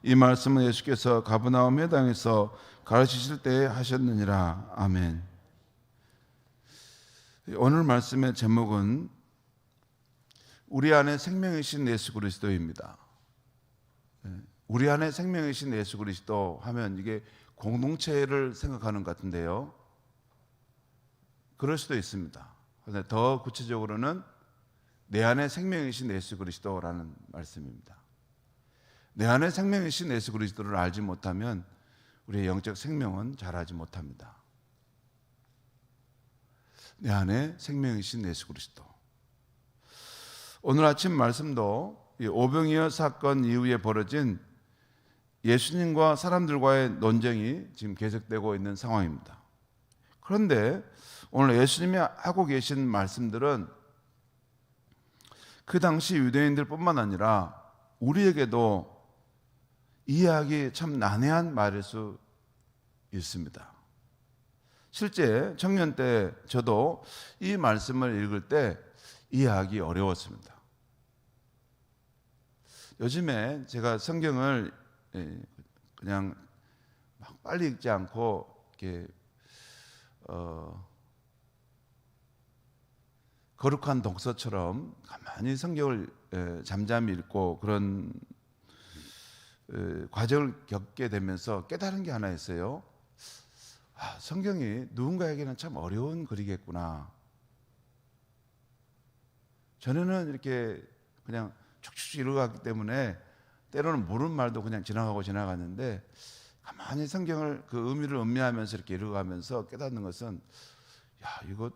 이 말씀은 예수께서 가버나움 회당에서 가르치실 때에 하셨느니라. 아멘. 오늘 말씀의 제목은 우리 안에 생명이신 예수 그리스도입니다. 우리 안에 생명이신 예수 그리스도 하면 이게 공동체를 생각하는 것 같은데요, 그럴 수도 있습니다. 그런데 더 구체적으로는 내 안에 생명이신 예수 그리스도라는 말씀입니다. 내 안에 생명이신 예수 그리스도를 알지 못하면 우리의 영적 생명은 자라지 못합니다. 내 안에 생명이신 예수 그리스도. 오늘 아침 말씀도 이 오병이어 사건 이후에 벌어진 예수님과 사람들과의 논쟁이 지금 계속되고 있는 상황입니다. 그런데 오늘 예수님이 하고 계신 말씀들은 그 당시 유대인들 뿐만 아니라 우리에게도 이해하기 참 난해한 말일 수 있습니다. 실제 청년 때 저도 이 말씀을 읽을 때 이해하기 어려웠습니다. 요즘에 제가 성경을 그냥 막 빨리 읽지 않고 이렇게 거룩한 독서처럼 가만히 성경을 잠잠히 읽고 그런 과정을 겪게 되면서 깨달은 게 하나 있어요. 성경이 누군가에게는 참 어려운 글이겠구나. 전에는 이렇게 그냥 축축 읽어갔기 때문에 때로는 모르는 말도 그냥 지나갔는데 가만히 성경을 그 의미를 음미하면서 이렇게 읽어가면서 깨닫는 것은, 이거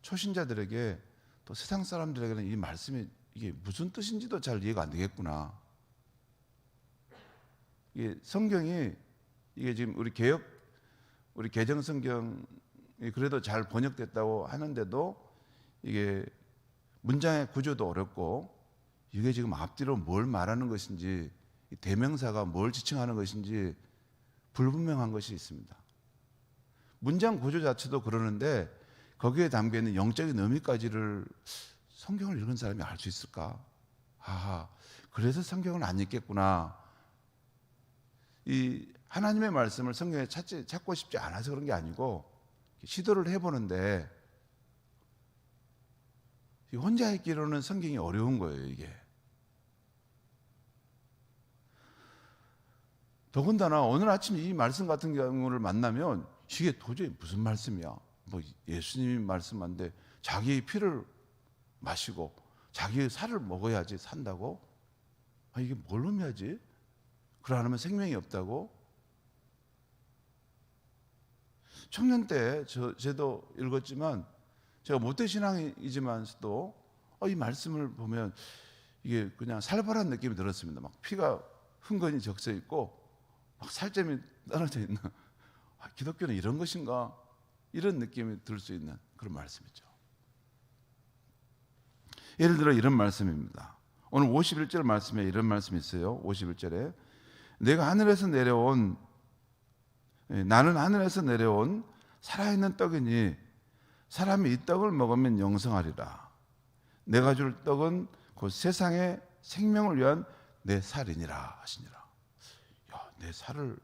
초신자들에게 또 세상 사람들에게는 이 말씀이 이게 무슨 뜻인지도 잘 이해가 안 되겠구나. 이게 성경이 이게 지금 우리 개정 성경이 그래도 잘 번역됐다고 하는데도 이게 문장의 구조도 어렵고 이게 지금 앞뒤로 뭘 말하는 것인지, 대명사가 뭘 지칭하는 것인지 불분명한 것이 있습니다. 문장 구조 자체도 그러는데 거기에 담겨있는 영적인 의미까지를 성경을 읽은 사람이 알 수 있을까? 그래서 성경을 안 읽겠구나. 이 하나님의 말씀을 성경에 찾고 싶지 않아서 그런 게 아니고 시도를 해보는데 혼자 읽기로는 성경이 어려운 거예요, 이게. 더군다나 오늘 아침 이 말씀 같은 경우를 만나면 이게 도저히 무슨 말씀이야? 뭐 예수님이 말씀한데 자기의 피를 마시고 자기의 살을 먹어야지 산다고? 이게 뭘 의미하지? 그러 안 하면 생명이 없다고? 청년 때 저도 읽었지만 제가 모태신앙이지만서도 이 말씀을 보면 이게 그냥 살벌한 느낌이 들었습니다. 막 피가 흥건히 적셔 있고 막 살점이 떨어져 있는, 기독교는 이런 것인가? 이런 느낌이 들 수 있는 그런 말씀이죠. 예를 들어 이런 말씀입니다. 오늘 51절 말씀에 이런 말씀이 있어요. 51절에 나는 하늘에서 내려온 살아있는 떡이니 사람이 이 떡을 먹으면 영생하리라. 내가 줄 떡은 곧 세상의 생명을 위한 내 살이니라 하시니라. 내 살을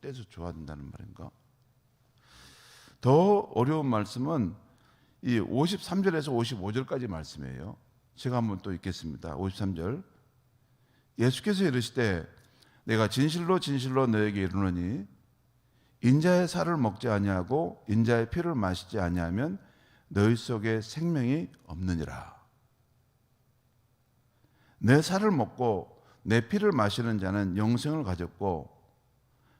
떼서 줘야 된다는 말인가? 더 어려운 말씀은 이 53절에서 55절까지 말씀이에요. 제가 한번 또 읽겠습니다. 53절. 예수께서 이르시되 내가 진실로 진실로 너에게 이르노니 인자의 살을 먹지 아니하고 인자의 피를 마시지 아니하면 너희 속에 생명이 없느니라. 내 살을 먹고 내 피를 마시는 자는 영생을 가졌고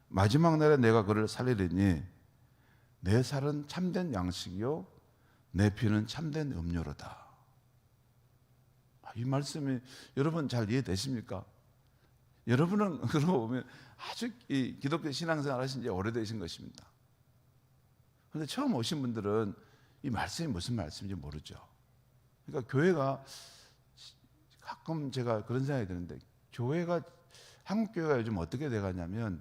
마지막 날에 내가 그를 살리리니 내 살은 참된 양식이요 내 피는 참된 음료로다. 이 말씀이 여러분 잘 이해되십니까? 여러분은 그러고 보면 아주 이 기독교 신앙생활 하신 지 오래되신 것입니다. 그런데 처음 오신 분들은 이 말씀이 무슨 말씀인지 모르죠. 그러니까 교회가 가끔 제가 그런 생각이 드는데, 한국 교회가 요즘 어떻게 돼가냐면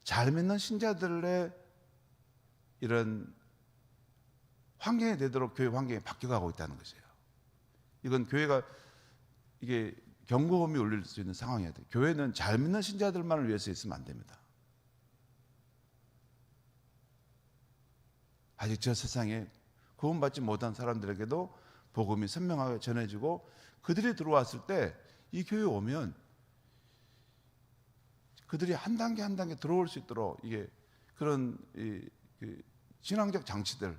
잘 믿는 신자들의 이런 환경이 되도록 교회 환경이 바뀌어가고 있다는 것이에요. 이건 교회가 이게 경고음이 울릴 수 있는 상황이어야 돼요. 교회는 잘 믿는 신자들만을 위해서 있으면 안 됩니다. 아직 저 세상에 구원받지 못한 사람들에게도 복음이 선명하게 전해지고 그들이 들어왔을 때 이 교회에 오면 그들이 한 단계 한 단계 들어올 수 있도록 이게 그런 그 신앙적 장치들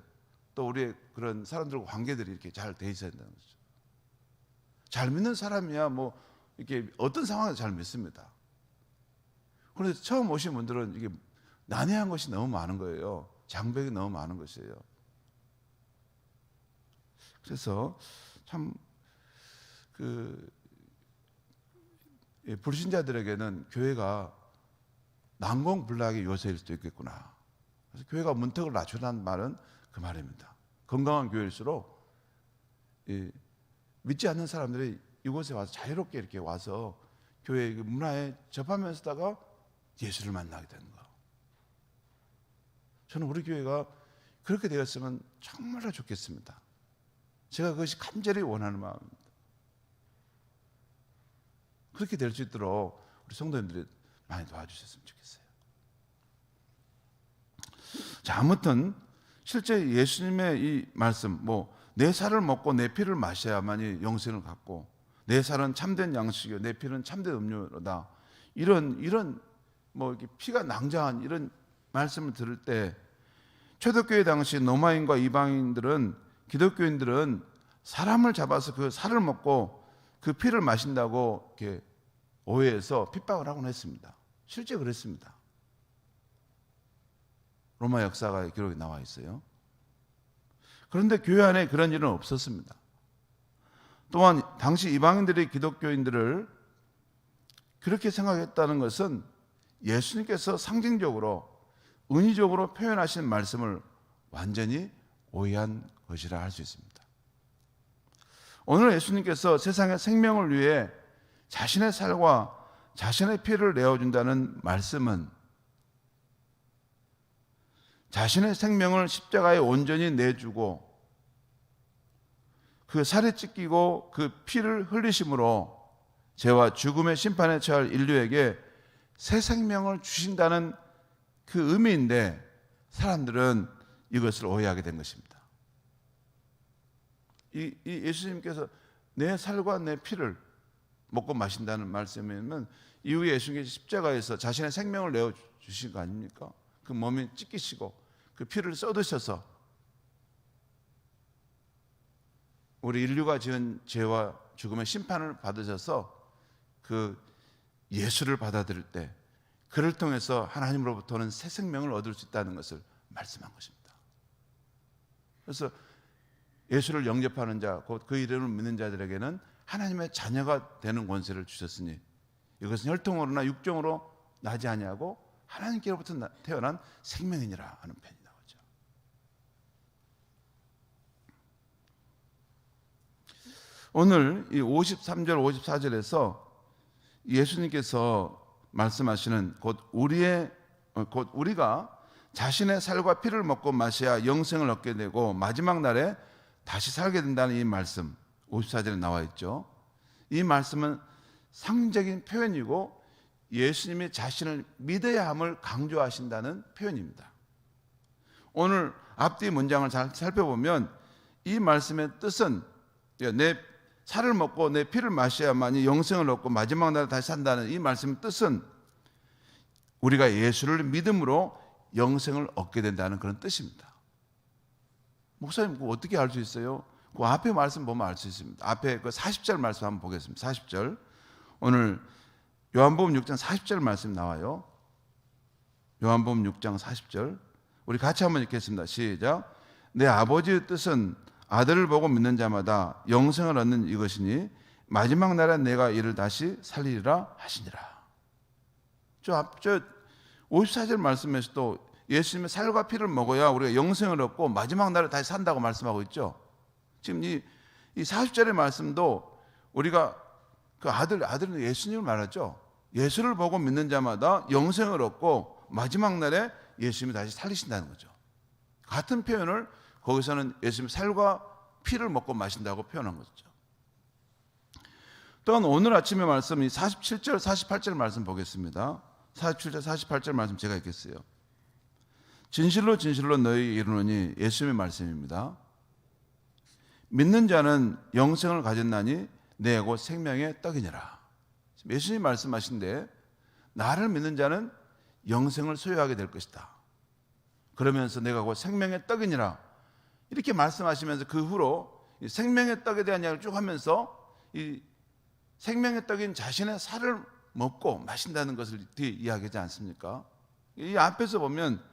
또 우리의 그런 사람들과 관계들이 이렇게 잘 돼 있어야 된다는 거죠. 잘 믿는 사람이야 뭐 이렇게 어떤 상황에서 잘 믿습니다. 그런데 처음 오신 분들은 이게 난해한 것이 너무 많은 거예요. 장벽이 너무 많은 것이에요. 그래서 참 불신자들에게는 교회가 난공불락의 요새일 수도 있겠구나. 그래서 교회가 문턱을 낮추라는 말은 그 말입니다. 건강한 교회일수록 믿지 않는 사람들이 이곳에 와서 자유롭게 이렇게 와서 교회 문화에 접하면서다가 예수를 만나게 되는 거. 저는 우리 교회가 그렇게 되었으면 정말로 좋겠습니다. 제가 그것이 간절히 원하는 마음입니다. 그렇게 될 수 있도록 우리 성도님들이 많이 도와주셨으면 좋겠어요. 자, 아무튼 실제 예수님의 이 말씀, 내 살을 먹고 내 피를 마셔야만이 영생을 갖고 내 살은 참된 양식이요 내 피는 참된 음료로다. 이런 이렇게 피가 낭자한 이런 말씀을 들을 때 초대교회 당시 로마인과 이방인들은 기독교인들은 사람을 잡아서 그 살을 먹고 그 피를 마신다고 이렇게 오해해서 핍박을 하곤 했습니다. 실제 그랬습니다. 로마 역사가 기록에 나와 있어요. 그런데 교회 안에 그런 일은 없었습니다. 또한 당시 이방인들이 기독교인들을 그렇게 생각했다는 것은 예수님께서 상징적으로 은유적으로 표현하신 말씀을 완전히 오해한 것이라 할 수 있습니다. 오늘 예수님께서 세상의 생명을 위해 자신의 살과 자신의 피를 내어준다는 말씀은 자신의 생명을 십자가에 온전히 내주고 그 살이 찢기고 그 피를 흘리심으로 죄와 죽음의 심판에 처할 인류에게 새 생명을 주신다는 그 의미인데 사람들은 이것을 오해하게 된 것입니다. 이 예수님께서 내 살과 내 피를 먹고 마신다는 말씀이면 이후에 예수님께서 십자가에서 자신의 생명을 내어주신 거 아닙니까? 그 몸이 찢기시고 그 피를 쏟으셔서 우리 인류가 지은 죄와 죽음의 심판을 받으셔서 그 예수를 받아들일 때 그를 통해서 하나님으로부터는 새 생명을 얻을 수 있다는 것을 말씀한 것입니다. 그래서 예수를 영접하는 자, 곧 그 이름을 믿는 자들에게는 하나님의 자녀가 되는 권세를 주셨으니 이것은 혈통으로나 육정으로 나지 아니하고 하나님께로부터 태어난 생명이니라 하는 편이 나오죠. 오늘 이 53절 54절에서 예수님께서 말씀하시는 곧 우리가 자신의 살과 피를 먹고 마셔야 영생을 얻게 되고 마지막 날에 다시 살게 된다는 이 말씀 54절에 나와 있죠. 이 말씀은 상징적인 표현이고 예수님이 자신을 믿어야 함을 강조하신다는 표현입니다. 오늘 앞뒤 문장을 잘 살펴보면 이 말씀의 뜻은 내 살을 먹고 내 피를 마셔야만이 영생을 얻고 마지막 날에 다시 산다는 이 말씀의 뜻은 우리가 예수를 믿음으로 영생을 얻게 된다는 그런 뜻입니다. 목사님 그거 어떻게 알 수 있어요? 그 앞에 말씀 보면 알 수 있습니다. 앞에 그 40절 말씀 한번 보겠습니다. 40절 오늘 요한복음 6장 40절 말씀 나와요. 요한복음 6장 40절 우리 같이 한번 읽겠습니다. 시작. 내 아버지의 뜻은 아들을 보고 믿는 자마다 영생을 얻는 이것이니 마지막 날에 내가 이를 다시 살리리라 하시니라. 저 54절 말씀에서도 예수님의 살과 피를 먹어야 우리가 영생을 얻고 마지막 날에 다시 산다고 말씀하고 있죠. 지금 이 40절의 말씀도 우리가 그 아들은 예수님을 말하죠. 예수를 보고 믿는 자마다 영생을 얻고 마지막 날에 예수님이 다시 살리신다는 거죠. 같은 표현을 거기서는 예수님의 살과 피를 먹고 마신다고 표현한 거죠. 또한 오늘 아침의 말씀, 이 47절, 48절 말씀 보겠습니다. 47절, 48절 말씀 제가 읽겠어요. 진실로 진실로 너희 이르노니, 예수님의 말씀입니다. 믿는 자는 영생을 가졌나니 내 곧 생명의 떡이니라. 예수님 말씀하신데, 나를 믿는 자는 영생을 소유하게 될 것이다. 그러면서 내가 곧 생명의 떡이니라 이렇게 말씀하시면서 그 후로 이 생명의 떡에 대한 이야기를 쭉 하면서 이 생명의 떡인 자신의 살을 먹고 마신다는 것을 뒤에 이야기하지 않습니까? 이 앞에서 보면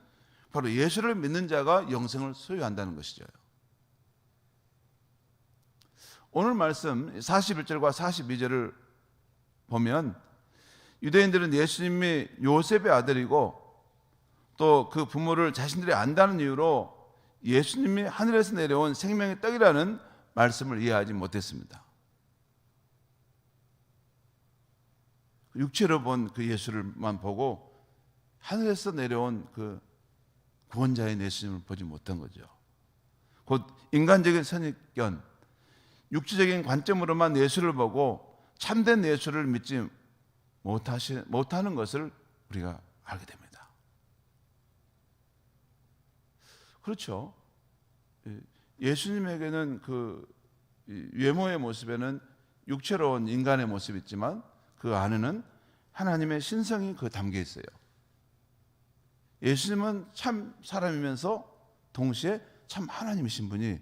바로 예수를 믿는 자가 영생을 소유한다는 것이죠. 오늘 말씀 41절과 42절을 보면 유대인들은 예수님이 요셉의 아들이고 또 그 부모를 자신들이 안다는 이유로 예수님이 하늘에서 내려온 생명의 떡이라는 말씀을 이해하지 못했습니다. 육체로 본 그 예수를만 보고 하늘에서 내려온 그 구원자인 예수님을 보지 못한 거죠. 곧 인간적인 선입견, 육체적인 관점으로만 예수를 보고 참된 예수를 믿지 못하는 것을 우리가 알게 됩니다. 그렇죠. 예수님에게는 그 외모의 모습에는 육체로 온 인간의 모습이 있지만 그 안에는 하나님의 신성이 그 담겨 있어요. 예수님은 참 사람이면서 동시에 참 하나님이신 분이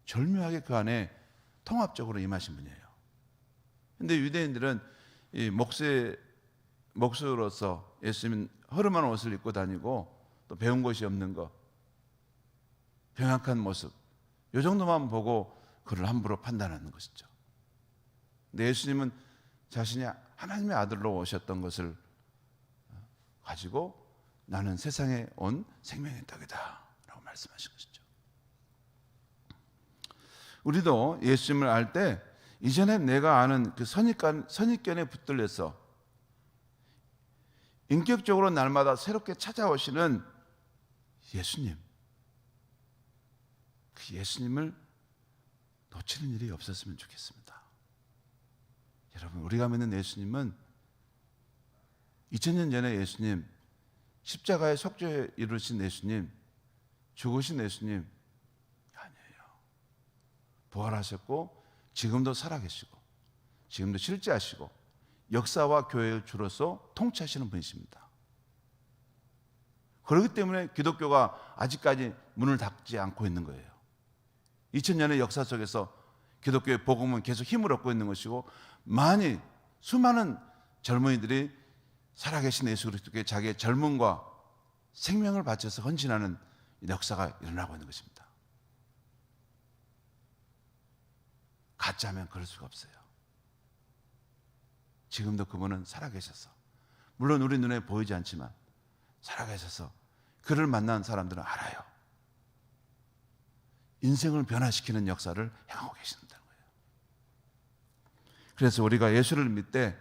절묘하게 그 안에 통합적으로 임하신 분이에요. 그런데 유대인들은 이 목수로서 예수님은 허름한 옷을 입고 다니고 또 배운 것이 없는 것, 병약한 모습, 이 정도만 보고 그를 함부로 판단하는 것이죠. 근데 예수님은 자신이 하나님의 아들로 오셨던 것을 가지고 나는 세상에 온 생명의 떡이다 라고 말씀하신 것이죠. 우리도 예수님을 알 때 이전에 내가 아는 그 선입견에 붙들려서 인격적으로 날마다 새롭게 찾아오시는 예수님, 그 예수님을 놓치는 일이 없었으면 좋겠습니다. 여러분, 우리가 믿는 예수님은 2000년 전에 예수님, 십자가의 속죄에 이루신 예수님, 죽으신 예수님 아니에요. 부활하셨고 지금도 살아계시고 지금도 실제하시고 역사와 교회의 주로서 통치하시는 분이십니다. 그렇기 때문에 기독교가 아직까지 문을 닫지 않고 있는 거예요. 2000년의 역사 속에서 기독교의 복음은 계속 힘을 얻고 있는 것이고 수많은 젊은이들이 살아계신 예수 그리스도께 자기의 젊음과 생명을 바쳐서 헌신하는 역사가 일어나고 있는 것입니다. 가짜면 그럴 수가 없어요. 지금도 그분은 살아계셔서, 물론 우리 눈에 보이지 않지만 살아계셔서 그를 만난 사람들은 알아요. 인생을 변화시키는 역사를 행하고 계신다는 거예요. 그래서 우리가 예수를 믿을 때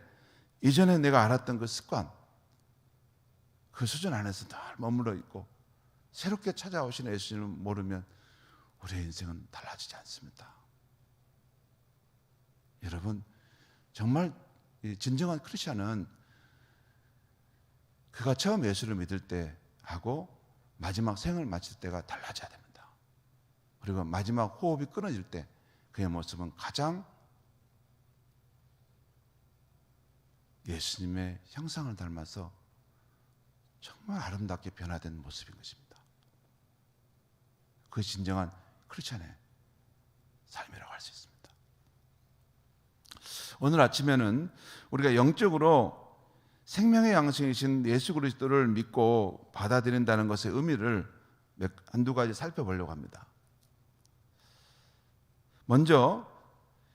이전에 내가 알았던 그 습관, 그 수준 안에서 늘 머물러 있고 새롭게 찾아오시는 예수님을 모르면 우리의 인생은 달라지지 않습니다. 여러분, 정말 진정한 크리스천은 그가 처음 예수를 믿을 때 하고 마지막 생을 마칠 때가 달라져야 됩니다. 그리고 마지막 호흡이 끊어질 때 그의 모습은 가장 예수님의 형상을 닮아서 정말 아름답게 변화된 모습인 것입니다. 그것이 진정한 크리스천의 삶이라고 할 수 있습니다. 오늘 아침에는 우리가 영적으로 생명의 양식이신 예수 그리스도를 믿고 받아들인다는 것의 의미를 한두 가지 살펴보려고 합니다. 먼저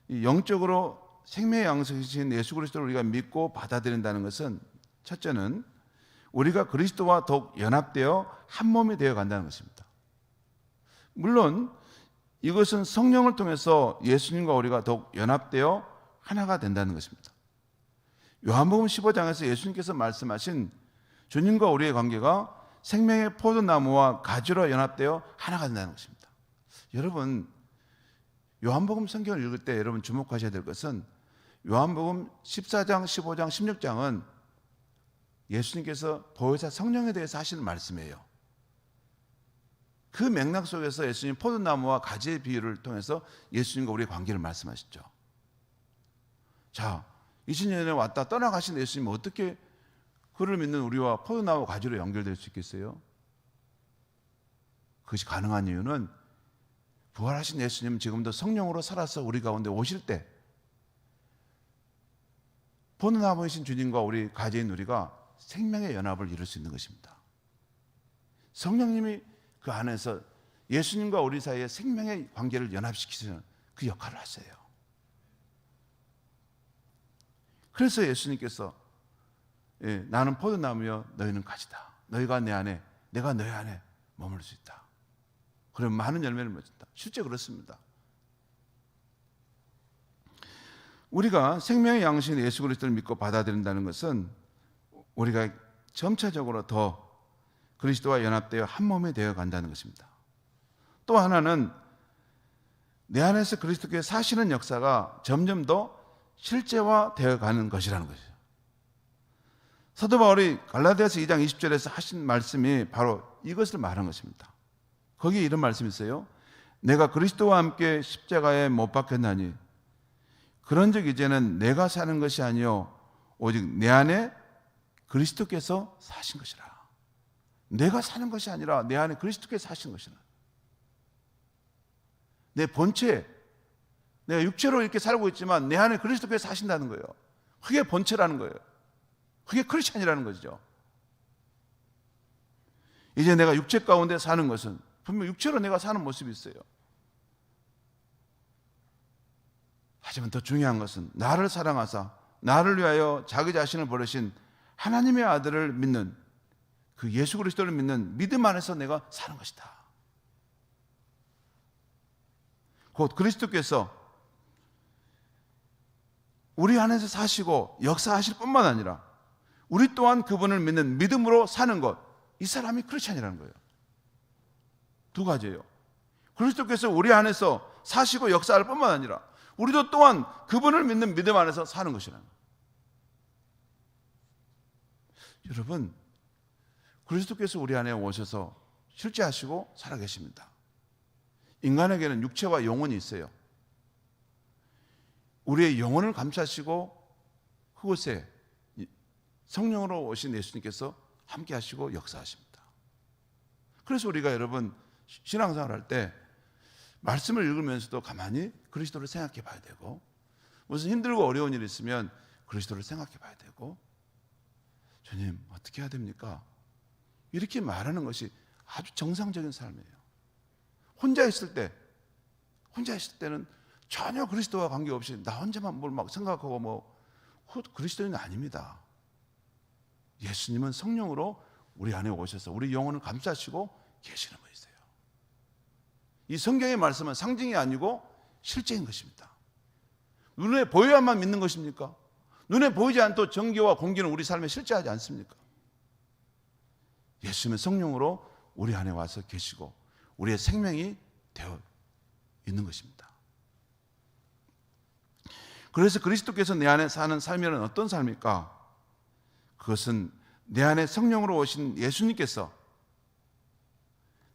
영적으로 생명의 양식이신 예수 그리스도를 우리가 믿고 받아들인다는 것은, 첫째는 우리가 그리스도와 더욱 연합되어 한 몸이 되어 간다는 것입니다. 물론 이것은 성령을 통해서 예수님과 우리가 더욱 연합되어 하나가 된다는 것입니다. 요한복음 15장에서 예수님께서 말씀하신 주님과 우리의 관계가 생명의 포도나무와 가지로 연합되어 하나가 된다는 것입니다. 여러분, 요한복음 성경을 읽을 때 여러분 주목하셔야 될 것은 요한복음 14장, 15장, 16장은 예수님께서 보혜사 성령에 대해서 하시는 말씀이에요. 그 맥락 속에서 예수님 포도나무와 가지의 비유를 통해서 예수님과 우리의 관계를 말씀하시죠. 자, 20년에 왔다 떠나가신 예수님은 어떻게 그를 믿는 우리와 포도나무 가지로 연결될 수 있겠어요? 그것이 가능한 이유는 부활하신 예수님은 지금도 성령으로 살아서 우리 가운데 오실 때 포도나무이신 주님과 우리 가지인 우리가 생명의 연합을 이룰 수 있는 것입니다. 성령님이 그 안에서 예수님과 우리 사이에 생명의 관계를 연합시키시는 그 역할을 하세요. 그래서 예수님께서 나는 포도나무여 너희는 가지다. 너희가 내 안에 내가 너희 안에 머물 수 있다. 그러면 많은 열매를 맺는다. 실제 그렇습니다. 우리가 생명의 양신 예수 그리스도를 믿고 받아들인다는 것은 우리가 점차적으로 더 그리스도와 연합되어 한 몸이 되어 간다는 것입니다. 또 하나는 내 안에서 그리스도께 사시는 역사가 점점 더 실제화되어 가는 것이라는 것이죠. 사도 바울이 갈라디아서 2장 20절에서 하신 말씀이 바로 이것을 말한 것입니다. 거기에 이런 말씀이 있어요. 내가 그리스도와 함께 십자가에 못 박혔나니 그런즉 이제는 내가 사는 것이 아니요 오직 내 안에 그리스도께서 사신 것이라. 내가 사는 것이 아니라 내 안에 그리스도께서 사신 것이라. 내 본체, 내가 육체로 이렇게 살고 있지만 내 안에 그리스도께서 사신다는 거예요. 그게 본체라는 거예요. 그게 크리스찬이라는 거죠. 이제 내가 육체 가운데 사는 것은 분명 육체로 내가 사는 모습이 있어요. 하지만 더 중요한 것은 나를 사랑하사 나를 위하여 자기 자신을 버리신 하나님의 아들을 믿는 그 예수 그리스도를 믿는 믿음 안에서 내가 사는 것이다. 곧 그리스도께서 우리 안에서 사시고 역사하실 뿐만 아니라 우리 또한 그분을 믿는 믿음으로 사는 것, 이 사람이 크리스찬이라는 거예요. 두 가지예요. 그리스도께서 우리 안에서 사시고 역사할 뿐만 아니라 우리도 또한 그분을 믿는 믿음 안에서 사는 것이라는 거예요. 여러분, 그리스도께서 우리 안에 오셔서 실제하시고 살아계십니다. 인간에게는 육체와 영혼이 있어요. 우리의 영혼을 감싸시고 그곳에 성령으로 오신 예수님께서 함께 하시고 역사하십니다. 그래서 우리가 여러분 신앙생활 할 때 말씀을 읽으면서도 가만히 그리스도를 생각해 봐야 되고, 무슨 힘들고 어려운 일이 있으면 그리스도를 생각해 봐야 되고, 주님 어떻게 해야 됩니까? 이렇게 말하는 것이 아주 정상적인 삶이에요. 혼자 있을 때는 전혀 그리스도와 관계없이 나 혼자만 뭘 막 생각하고 그리스도인은 아닙니다. 예수님은 성령으로 우리 안에 오셔서 우리 영혼을 감싸시고 계시는 분이세요. 이 성경의 말씀은 상징이 아니고 실제인 것입니다. 눈에 보여야만 믿는 것입니까? 눈에 보이지 않도 정교와 공기는 우리 삶에 실제하지 않습니까? 예수님은 성령으로 우리 안에 와서 계시고 우리의 생명이 되어 있는 것입니다. 그래서 그리스도께서 내 안에 사는 삶이란 어떤 삶일까? 그것은 내 안에 성령으로 오신 예수님께서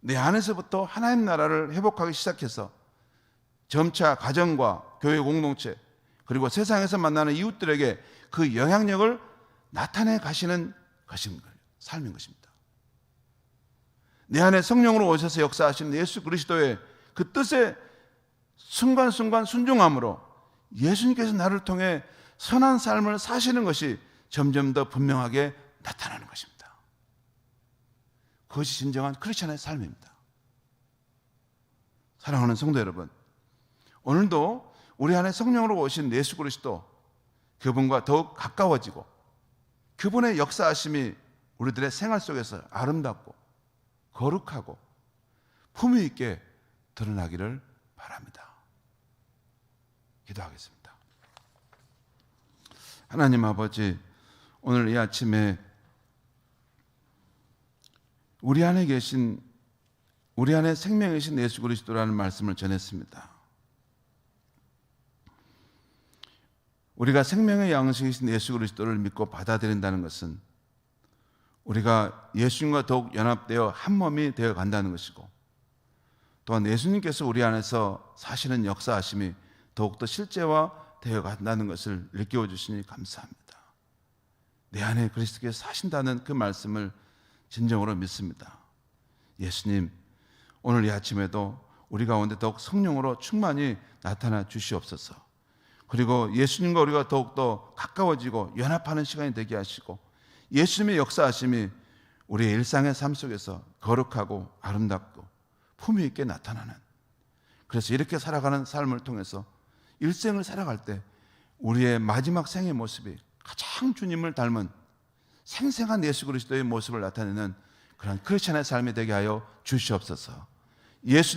내 안에서부터 하나님 나라를 회복하기 시작해서 점차 가정과 교회 공동체 그리고 세상에서 만나는 이웃들에게 그 영향력을 나타내 가시는 삶인 것입니다. 내 안에 성령으로 오셔서 역사하시는 예수 그리스도의 그 뜻에 순간순간 순종함으로 예수님께서 나를 통해 선한 삶을 사시는 것이 점점 더 분명하게 나타나는 것입니다. 그것이 진정한 크리스천의 삶입니다. 사랑하는 성도 여러분, 오늘도 우리 안에 성령으로 오신 예수 그리스도, 그분과 더욱 가까워지고 그분의 역사하심이 우리들의 생활 속에서 아름답고 거룩하고 품위 있게 드러나기를 바랍니다. 기도하겠습니다. 하나님 아버지, 오늘 이 아침에 우리 안에 생명이신 예수 그리스도라는 말씀을 전했습니다. 우리가 생명의 양식이신 예수 그리스도를 믿고 받아들인다는 것은 우리가 예수님과 더욱 연합되어 한 몸이 되어 간다는 것이고, 또한 예수님께서 우리 안에서 사시는 역사하심이 더욱더 실제화 되어 간다는 것을 일깨워 주시니 감사합니다. 내 안에 그리스도께서 사신다는 그 말씀을 진정으로 믿습니다. 예수님, 오늘 이 아침에도 우리 가운데 더욱 성령으로 충만히 나타나 주시옵소서. 그리고 예수님과 우리가 더욱더 가까워지고 연합하는 시간이 되게 하시고, 예수님의 역사하심이 우리의 일상의 삶 속에서 거룩하고 아름답고 품위 있게 나타나는, 그래서 이렇게 살아가는 삶을 통해서 일생을 살아갈 때 우리의 마지막 생의 모습이 가장 주님을 닮은 생생한 예수 그리스도의 모습을 나타내는 그런 크리스찬의 삶이 되게 하여 주시옵소서. 예수님